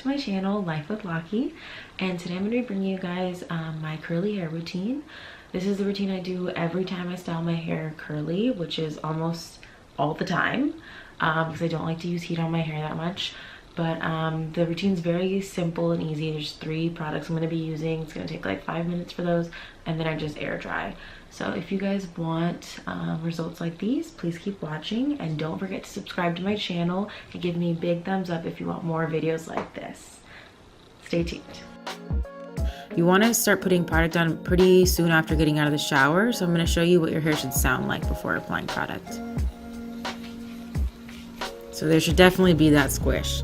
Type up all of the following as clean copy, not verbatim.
my channel, Life with Laki, and today I'm going to be bringing you guys my curly hair routine. This is the routine I do every time I style my hair curly, which is almost all the time because I don't like to use heat on my hair that much. But the routine's very simple and easy. There's 3 products I'm going to be using. It's going to take like 5 minutes for those, and then I just air dry. So if you guys want results like these, please keep watching, and don't forget to subscribe to my channel and give me a big thumbs up if you want more videos like this. Stay tuned. You want to start putting product on pretty soon after getting out of the shower, so I'm going to show you what your hair should sound like before applying product. So there should definitely be that squish.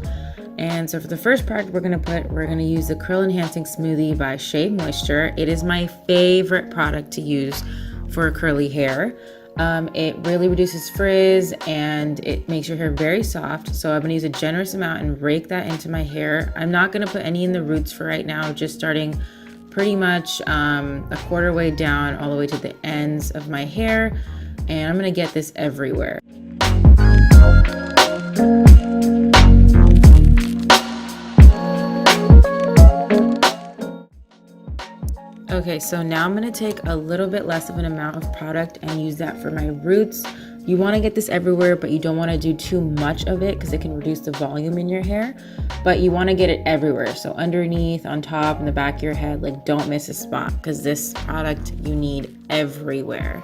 And so for the first product we're gonna use the Curl Enhancing Smoothie by Shea Moisture. It is my favorite product to use for curly hair. It really reduces frizz and it makes your hair very soft. So I'm gonna use a generous amount and rake that into my hair. I'm not gonna put any in the roots for right now, just starting pretty much a quarter way down all the way to the ends of my hair. And I'm gonna get this everywhere. Okay, so now I'm going to take a little bit less of an amount of product and use that for my roots. You want to get this everywhere, but you don't want to do too much of it because it can reduce the volume in your hair. But you want to get it everywhere. So underneath, on top, in the back of your head, like don't miss a spot because this product you need everywhere.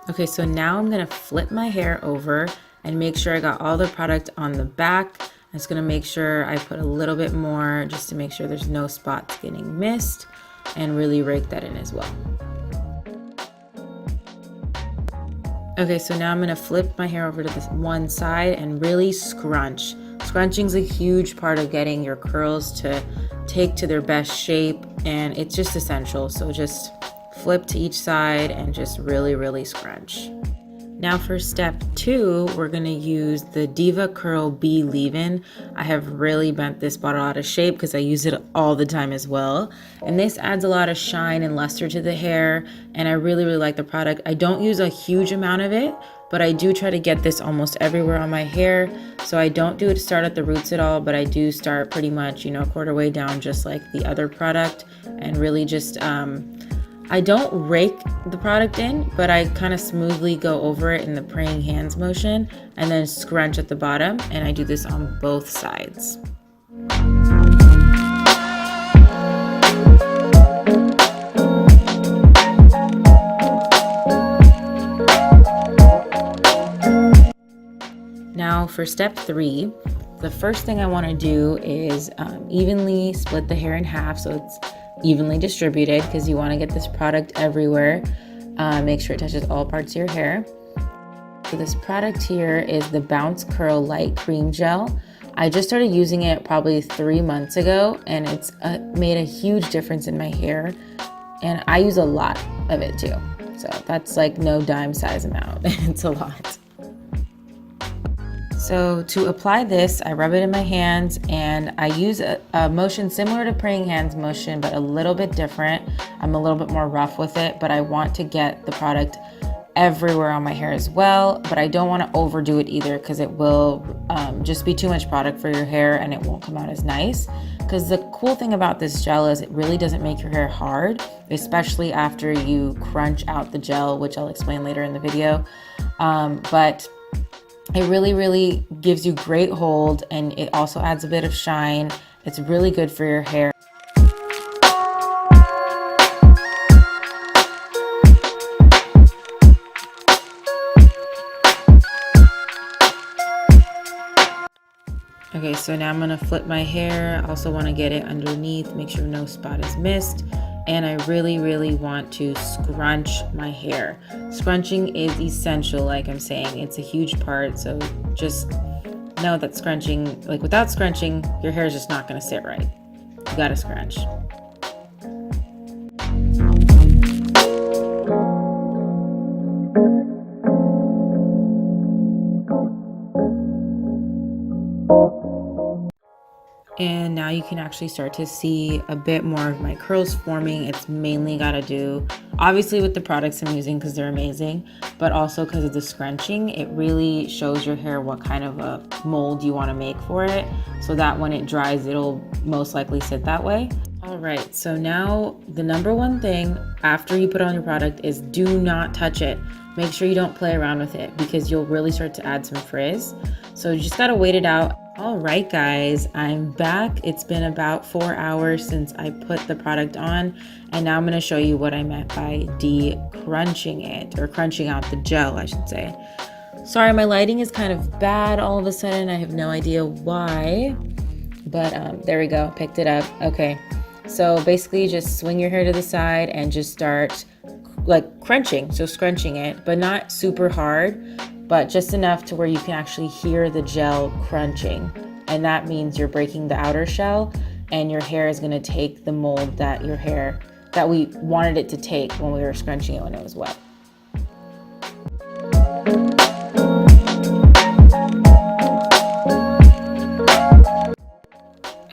Okay, so now I'm gonna flip my hair over and make sure I got all the product on the back. I'm just gonna make sure I put a little bit more just to make sure there's no spots getting missed, and really rake that in as well. Okay, so now I'm gonna flip my hair over to this one side and really scrunch. Scrunching is a huge part of getting your curls to take to their best shape, and it's just essential. So just flip to each side and just really scrunch. Now for step 2, we're gonna use the Diva Curl Bee Leave-In. I have really bent this bottle out of shape because I use it all the time as well. And this adds a lot of shine and luster to the hair, and I really like the product. I don't use a huge amount of it, but I do try to get this almost everywhere on my hair. So I don't do it to start at the roots at all, but I do start pretty much, a quarter way down just like the other product, and really just I don't rake the product in, but I kind of smoothly go over it in the praying hands motion and then scrunch at the bottom, and I do this on both sides. Now for step 3, the first thing I want to do is evenly split the hair in half so it's evenly distributed, because you want to get this product everywhere. Make sure it touches all parts of your hair. So this product here is the Bounce Curl Light Cream Gel. I just started using it probably 3 months ago, and it's made a huge difference in my hair, and I use a lot of it too. So that's like no dime size amount. It's a lot. So to apply this, I rub it in my hands, and I use a motion similar to praying hands motion, but a little bit different. I'm a little bit more rough with it, but I want to get the product everywhere on my hair as well, but I don't want to overdo it either because it will just be too much product for your hair and it won't come out as nice. Because the cool thing about this gel is it really doesn't make your hair hard, especially after you crunch out the gel, which I'll explain later in the video. But it really gives you great hold, and it also adds a bit of shine. It's really good for your hair. Okay, so now I'm gonna flip my hair. I also wanna get it underneath, make sure no spot is missed. And I really want to scrunch my hair. Scrunching is essential, like I'm saying. It's a huge part, so just know that scrunching, like without scrunching, your hair is just not gonna sit right. You gotta scrunch. And now you can actually start to see a bit more of my curls forming. It's mainly got to do, obviously, with the products I'm using because they're amazing, but also because of the scrunching. It really shows your hair what kind of a mold you want to make for it, so that when it dries, it'll most likely sit that way. All right, so now the number one thing after you put on your product is do not touch it. Make sure you don't play around with it because you'll really start to add some frizz. So you just gotta wait it out. All right, guys, I'm back. It's been about 4 hours since I put the product on, and now I'm gonna show you what I meant by de-crunching it, or crunching out the gel, I should say. Sorry, my lighting is kind of bad all of a sudden. I have no idea why, but there we go, picked it up. Okay, so basically just swing your hair to the side and just start like crunching, so scrunching it, but not super hard, but just enough to where you can actually hear the gel crunching. And that means you're breaking the outer shell, and your hair is gonna take the mold that we wanted it to take when we were scrunching it when it was wet.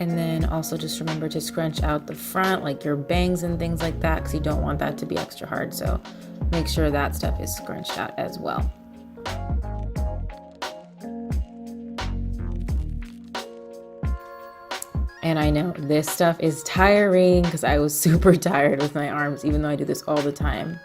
And then also just remember to scrunch out the front, like your bangs and things like that, because you don't want that to be extra hard. So make sure that stuff is scrunched out as well. And I know this stuff is tiring because I was super tired with my arms, even though I do this all the time.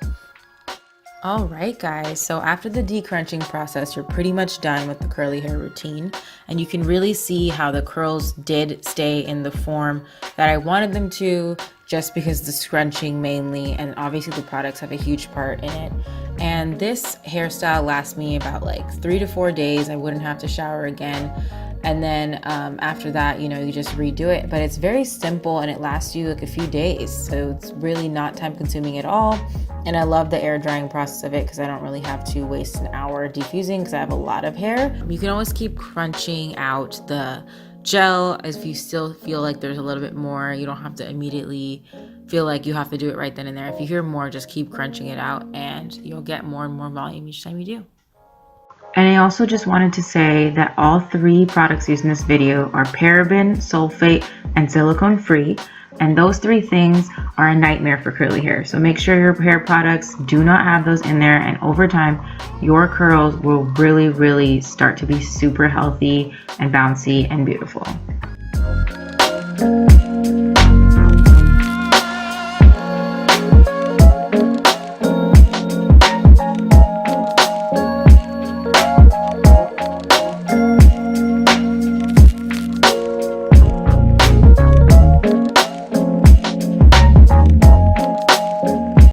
All right, guys, so after the decrunching process, you're pretty much done with the curly hair routine, and you can really see how the curls did stay in the form that I wanted them to, just because the scrunching mainly, and obviously the products have a huge part in it. And this hairstyle lasts me about like 3 to 4 days. I wouldn't have to shower again. And then after that, you just redo it. But it's very simple and it lasts you like a few days. So it's really not time consuming at all. And I love the air drying process of it because I don't really have to waste an hour diffusing because I have a lot of hair. You can always keep crunching out the gel if you still feel like there's a little bit more. You don't have to immediately feel like you have to do it right then and there. If you hear more, just keep crunching it out and you'll get more and more volume each time you do. And I also just wanted to say that all 3 products used in this video are paraben, sulfate, and silicone free. And those 3 things are a nightmare for curly hair. So make sure your hair products do not have those in there. And over time, your curls will really, really start to be super healthy and bouncy and beautiful.